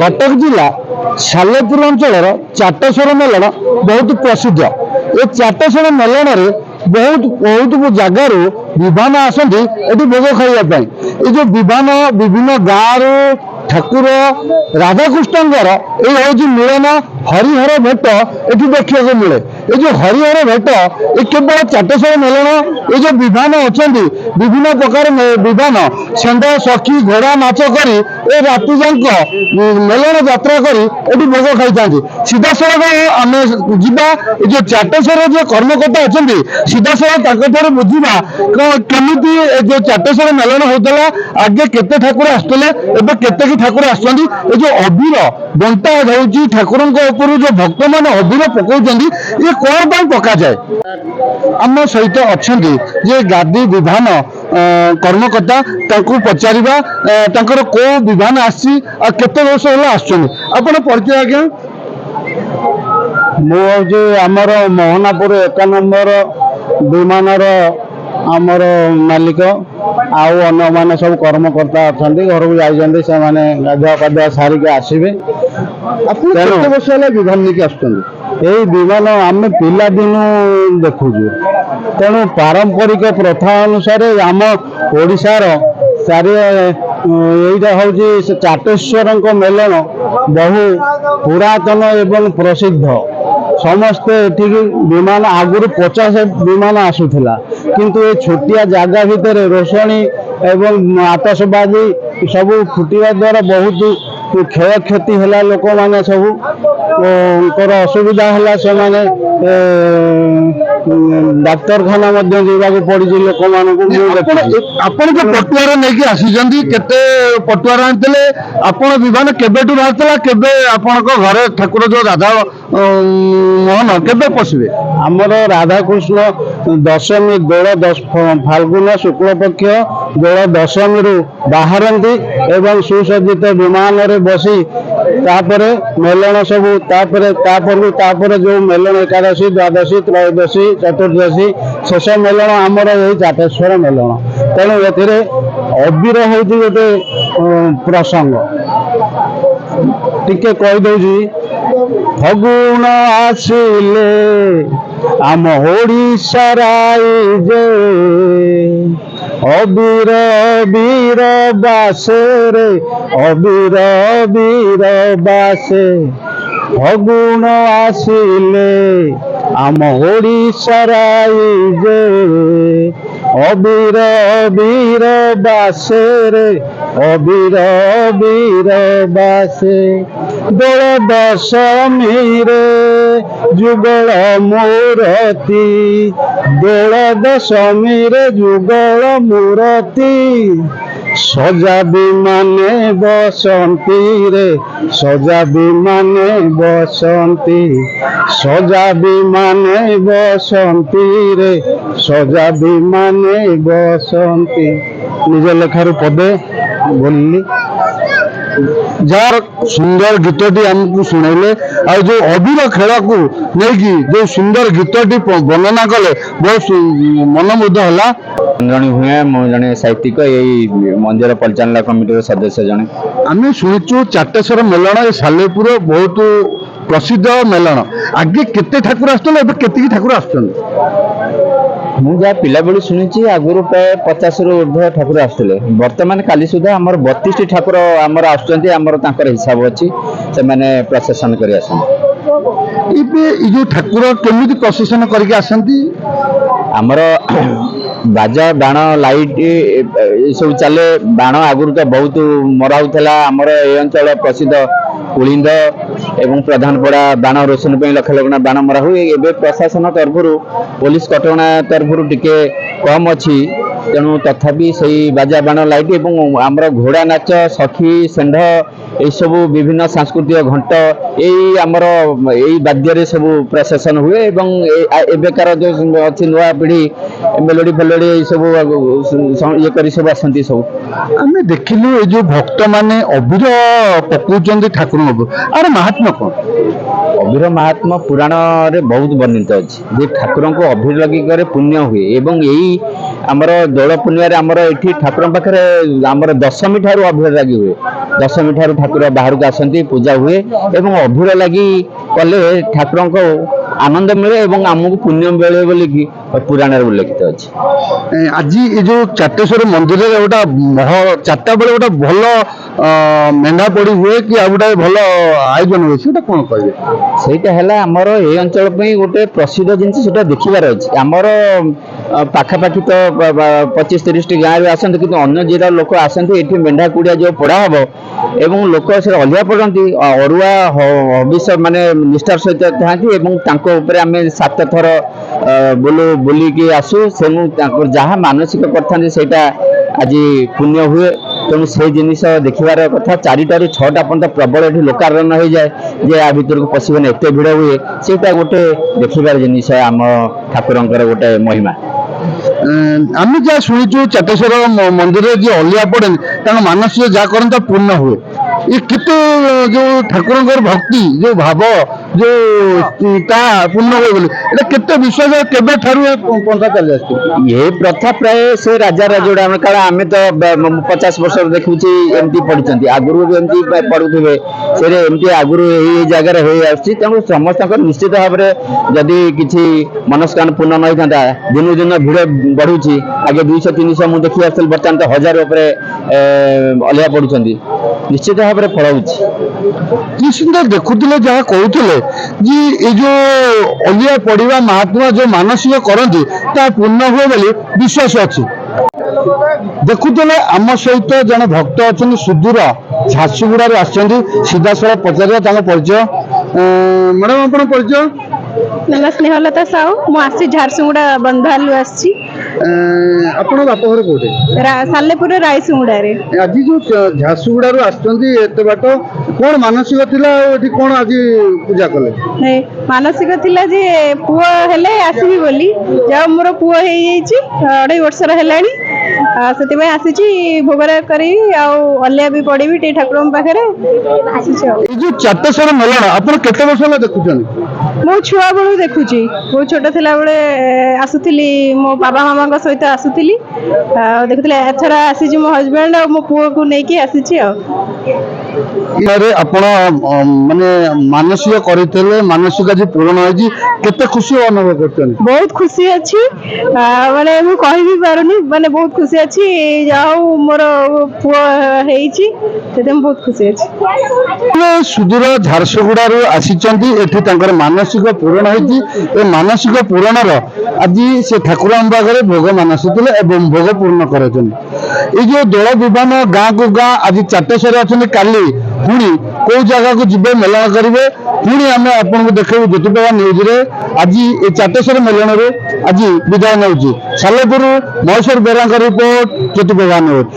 कटक जिला सालेपुर अंचल चाटेश्वर मेलन बहुत प्रसिद्ध। ये चाटेश्वर मेलन रे बहुत बहुत जगार विमान आसती भोग खावाई। ये जो विमान विभिन्न गाँव ठाकुर राधाकृष्ण मिलन हरिहर भेट ये देखा मिले। ये जो हरिहर भेट ये केवल चाटेश्वर मेलन ये जो विमान अच्छा विभिन्न प्रकार विमान षेंढ सखी घोड़ा नाच कर राति जाक मेलन जात्रा कर भोग खाई था। सीधा सड़क आम जा जो चाटेश्वर जो कर्मकर्ता अच्छा सीधा सड़क बुझा केमी जो चाटेश्वर मेलन होता आगे केते ठाकुर आसुले केते ठाकुर आसुँच। ये जो अबीर बंटा जाऊँगी ठाकुर जो भक्त मैंने अबीर पकाउं ये कौन पका जाए। आम सहित अच्छा ये गादी विधान कर्मकर्ता पचारा को विधान आसी केते वर्ष है आसुँच परिचय आज्ञा। मुझे आमर मोहनापुर 1 नंबर विमानर आमर मालिक आउ अन्य माने सब कर्मकर्ता अच्छा घर को जाइए से गाधुआ पाधुआ सारिक आसवे। वर्ष है विमान नहीं आसुँच यही विमान आम पिला दिन देखुचु। तेणु पारंपरिक प्रथा अनुसार आम ओडिशार चारि यहीटा हूँ चाटेश्वर मेलन बहु पुरातन एवं प्रसिद्ध। समस्ते एठिकी विमान आगुरी 50 विमान आसूला किंतु ये छोटिया जगह भितर रोषणी एवं आतशबाजी सब फुटिया द्वारा बहुत क्षय क्षति है। लोक मैंने सब असुविधा है से मैंने डाक्तरखाना पड़ी लोक आपण जो पटुआर नहीं आसी केते पटुआर आनते आपण विमान केबेठू बाहर केबे आपण घरे ठाकुर जो राधा मोहन केबे पशिबे। आमर राधाकृष्ण दशमी दोल 10 फाल्गुन शुक्ल पक्ष दोल दशमी रु बाहरती एवं सुसज्जित विमान रे बसी तापरे मेलन सबू तापर जो मेलन एकादशी द्वादशी त्रयोदशी चतुर्दशी शेष मेलन आमर यही चाटेश्वर मेलन। तेणु ए अबीर हूँ गोटे प्रसंग टिके कहीदे फगुण आसिले आम ओडिशार जे अबीर अबीर बासे रे अबीर अबीर बासे फगुण आसिले आम ओडिशार जे अबीर अबीर बासे रे अबीर अबीर बासे दोल दशमी रे जुगल मूर्ति दोल दशमी रे जुगल मूर्ति सजा विमाने बसंती रे सजा विमाने बसंती सजा विमाने बसंती रे सजा विमाने बसंती निज लेखार पदे बोलली जार सुंदर गीतटी आमको शुणेले आ जो अबीर खेल को नहीं जो सुंदर गीतटी वर्णना कले बहुत मनमुग्ध है। रंजनी भूया मु जने साहित्यिक यही मंदिर परिचालना कमिटी सदस्य जने आम शुणुचु चाटेश्वर मेलन सालेपुर बहुत प्रसिद्ध मेलन आगे केते ठाकुर आसुले केते ठाकुर आसुछन मुझे पिला बेलू शुणी आगुरी प्राय 50 रु ऊर्ध्व ठाकुर आसुले वर्तमान काली सुधा आमर 32 ठाकुर आमर आसुचंती आमर तांकर हिसाब अछि से माने प्रशासन करी आसन। जो ठाकुर केमिति प्रशासन करके आसंती आमर बाजा बाण लाइट ये सब चले बाण आगुरी तो बहुत मरा होता आमर ए अंचल प्रसिद्ध कुलिंद एवं प्रधानपड़ा बाण रोशन लक्ष लक्ष बाण मरा हुए एवं प्रशासन तरफ पुलिस कटकणा तरफ टिके कम अच्छी तेणु तथापि से बाजा बाण लाइट एवं आमर घोड़ा नाच सखी षेंढ ये सब विभिन्न सांस्कृतिक घंट यही आमर यही बाद्य सब प्रशासन हुए एवं एबेकार जो अच्छी नुआ पीढ़ी मेलोडी फेलोडी सब ये कर सब आसती सब आम देखिलु ये जो भक्त माने अबीर पकाउछन्ती ठाकुर आर महात्मा कौन। अबीर महात्मा पुराण रे बहुत वर्णित अच्छी जे ठाकुर को अबीर लगी करे पुण्य हुए एवं यही ଆମର ଦୋଳ ପୂର୍ଣ୍ଣିମାରେ ଆମର ଏଠି ଠାକୁରଙ୍କ ପାଖରେ ଆମର ଦଶମୀ ଠାରୁ ଅଭିର ଲାଗି ହୁଏ। ଦଶମୀ ଠାରୁ ଠାକୁର ବାହାରକୁ ଆସନ୍ତି, ପୂଜା ହୁଏ ଏବଂ ଅଭିର ଲାଗି କଲେ ଠାକୁରଙ୍କ ଆନନ୍ଦ ମିଳେ ଏବଂ ଆମକୁ ପୁଣ୍ୟ ମିଳେ ବୋଲିକି ପୁରାଣରେ ଉଲ୍ଲେଖିତ ଅଛି। ଆଜି ଏ ଯୋଉ ଚାଟେଶ୍ୱର ମନ୍ଦିରରେ ଗୋଟେ ଚାରିଟା ବେଳେ ଗୋଟେ ଭଲ ମେଣ୍ଢା ପଡି ହୁଏ କି ଆଉ ଗୋଟେ ଭଲ ଆୟୋଜନ ହୁଏ, ସେଇଟା କଣ କହିବେ? ସେଇଟା ହେଲା ଆମର ଏଇ ଅଞ୍ଚଳ ପାଇଁ ଗୋଟେ ପ୍ରସିଦ୍ଧ ଜିନିଷ, ସେଟା ଦେଖିବାର ଅଛି। ଆମର ପାଖାପାଖି ତ 25-30ଟି ଗାଁରୁ ଆସନ୍ତି, କିନ୍ତୁ ଅନ୍ୟ ଜିଲ୍ଲାର ଲୋକ ଆସନ୍ତି। ଏଠି ମେଣ୍ଢା କୁଡ଼ିଆ ଯୋଉ ପୋଡ଼ା ହବ ଏବଂ ଲୋକ ସେ ଅଲିଆ ପଡ଼ନ୍ତି, ଅରୁଆ ହବିଷ ମାନେ ନିଷ୍ଠାର ସହିତ ଥାନ୍ତି ଏବଂ ତାଙ୍କ ଉପରେ ଆମେ 7 ଥର ବୁଲିକି ଆସୁ। ତେଣୁ ତାଙ୍କର ଯାହା ମାନସିକ କରିଥାନ୍ତି ସେଇଟା ଆଜି ପୁଣ୍ୟ ହୁଏ। ତେଣୁ ସେଇ ଜିନିଷ ଦେଖିବାର କଥା। 4ଟାରୁ 6ଟା ପର୍ଯ୍ୟନ୍ତ ପ୍ରବଳ ଏଠି ଲୋକାରଣ୍ୟ ହେଇଯାଏ ଯେ ଆ ଭିତରକୁ ପଶିବନି, ଏତେ ଭିଡ଼ ହୁଏ। ସେଇଟା ଗୋଟେ ଦେଖିବାର ଜିନିଷ, ଆମ ଠାକୁରଙ୍କର ଗୋଟେ ମହିମା। ଆମେ ଯାହା ଶୁଣିଛୁ ଚାଟେଶ୍ୱର ମନ୍ଦିରରେ ଯିଏ ଅଲିଆ ପଡେନି ତାଙ୍କ ମାନସିକ ଯାହା କରନ୍ତି ତା ପୂର୍ଣ୍ଣ ହୁଏ। ଏ କେତେ ଯୋଉ ଠାକୁରଙ୍କର ଭକ୍ତି, ଯୋଉ ଭାବ, ଯୋଉ ତା ପୂର୍ଣ୍ଣ ହୁଏ ବୋଲି ଏଟା କେତେ ବିଶ୍ୱାସ, କେବେ ଠାରୁ ଏ ପନ୍ଥା ଚାଲି ଆସିଛି? ଏ ପ୍ରଥା ପ୍ରାୟ ସେ ରାଜା ରାଜୁଡ଼ା କାରଣ ଆମେ ତ 50 ବର୍ଷରୁ ଦେଖୁଛି ଏମିତି ପଢିଛନ୍ତି, ଆଗରୁ ବି ଏମିତି ପଢୁଥିବେ। ସେରେ ଏମିତି ଆଗରୁ ଏଇ ଜାଗାରେ ହେଇ ଆସୁଛି। ତେଣୁ ସମସ୍ତଙ୍କର ନିଶ୍ଚିତ ଭାବରେ ଯଦି କିଛି ମନସ୍କାମନା ପୂର୍ଣ୍ଣ ନ ହେଇଥାନ୍ତା, ଦିନକୁ ଦିନ ଭିଡ଼ ବଢୁଛି। ଆଗେ 200-300 ମୁଁ ଦେଖି ଆସିଥିଲି, ବର୍ତ୍ତମାନ ତ 1000 ଉପରେ ଅଲିଆ ପଡୁଛନ୍ତି। ନିଶ୍ଚିତ ଭାବରେ ଫଳ ହଉଛି। ନିଶ୍ଚିନ୍ତ ଦେଖୁଥିଲେ ଯାହା କହୁଥିଲେ ଯେ ଏଇ ଯୋଉ ଅଲିଆ ପଡିବା ମହାତ୍ମା ଯୋଉ ମାନସିକ କରନ୍ତି ତା ପୂର୍ଣ୍ଣ ହୁଏ ବୋଲି ବିଶ୍ୱାସ ଅଛି। ଦେଖୁଥିଲେ ଆମ ସହିତ ଜଣେ ଭକ୍ତ ଅଛନ୍ତି, ସୁଦୂର ଝାରସୁଗୁଡାରୁ ଆସିଛନ୍ତି। ସିଧାସଳଖ ପଚାରିବା ତାଙ୍କ ପରିଚୟ। ମ୍ୟାଡ଼ାମ ଆପଣଙ୍କ ପରିଚୟ? ନା ସ୍ନେହଲତା ସାହୁ, ମୁଁ ଆସିଛି ଝାରସୁଗୁଡ଼ା ବନ୍ଧୁଆଲୁ ଆସିଛି। ଆପଣଙ୍କ ବାପଘର କୋଉଠି? ସାଲେପୁର ରାଇସୁଗୁଡ଼ାରେ। ଆଜି ଯୋଉ ଝାରସୁଗୁଡାରୁ ଆସିଛନ୍ତି ଏତେ ବାଟ, କଣ ମାନସିକ ଥିଲା ଆଉ ଏଠି କଣ ଆଜି ପୂଜା କଲେ? ମାନସିକ ଥିଲା ଯେ ପୁଅ ହେଲେ ଆସିବି ବୋଲି, ଯାହା ମୋର ପୁଅ ହେଇଯାଇଛି, 2.5 ବର୍ଷର ହେଲାଣି। ସେଥିପାଇଁ ଆସିଛି ଭୋଗରାଗ କରି, ଆଉ ଅଲିଆ ବି ପଡ଼ିବି ଟିକେ ଠାକୁରଙ୍କ ପାଖରେ ଆସିଛି ଆଉ। ଏଇ ଯୋଉ ଚାଟେଶ୍ୱର ମେଲଣ ଆପଣ କେତେ ବର୍ଷ ହେଲା ଦେଖୁଛନ୍ତି? ମୁଁ ଛୁଆ ବେଳୁ ଦେଖୁଛି, ବହୁତ ଛୋଟ ଥିଲାବେଳେ ଆସୁଥିଲି, ମୋ ବାବା ମାମାଙ୍କ ସହିତ ଆସୁଥିଲି ଆଉ ଦେଖୁଥିଲି। ଏଥର ଆସିଛି ମୋ ହଜବେଣ୍ଡ ଆଉ ମୋ ପୁଅକୁ ନେଇକି ଆସିଛି ଆଉ। ଆପଣ ମାନେ ମାନସିକ କରିଥିଲେ, ମାନସିକ ଆଜି ପୂରଣ ହେଇଛି, କେତେ ଖୁସି ଅନୁଭବ କରୁଛନ୍ତି? ବହୁତ ଖୁସି ଅଛି, ମାନେ ମୁଁ କହିବି ପାରୁନି, ମାନେ ବହୁତ ଖୁସି ଅଛି। ଯାହା ହଉ ମୋର ପୁଅ ହେଇଛି, ସେଥିପାଇଁ ମୁଁ ବହୁତ ଖୁସି ଅଛି। ସୁଦୂର ଝାରସୁଗୁଡାରୁ ଆସିଛନ୍ତି, ଏଠି ତାଙ୍କର ମାନସିକ ପୂରଣ ହେଇଛି। ଏ ମାନସିକ ପୂରଣର ଆଜି ସେ ଠାକୁରଙ୍କ ପାଖରେ ଭୋଗ ମାନସିଥିଲେ ଏବଂ ଭୋଗ ପୂର୍ଣ୍ଣ କରାଇଛନ୍ତି। ଏଇ ଯୋଉ ଦୋଳ ବିମାନ ଗାଁକୁ ଗାଁ ଆଜି ଚାଟେଶ୍ୱର ଅଛନ୍ତି, କାଲି ପୁଣି କୋଉ ଜାଗାକୁ ଯିବେ ମେଲଣ କରିବେ, ପୁଣି ଆମେ ଆପଣଙ୍କୁ ଦେଖେଇବୁ ଜ୍ୟୋତିପ୍ରଭା ନ୍ୟୁଜରେ। ଆଜି ଏ ଚାଟେଶ୍ୱର ମେଲଣରୁ ଆଜି ବିଦାୟ ନେଉଛି। ସାଲେପୁରରୁ ମହେଶ୍ୱର ବେହେରାଙ୍କ ରିପୋର୍ଟ, ଜ୍ୟୋତିପ୍ରଭା ନ୍ୟୁଜ।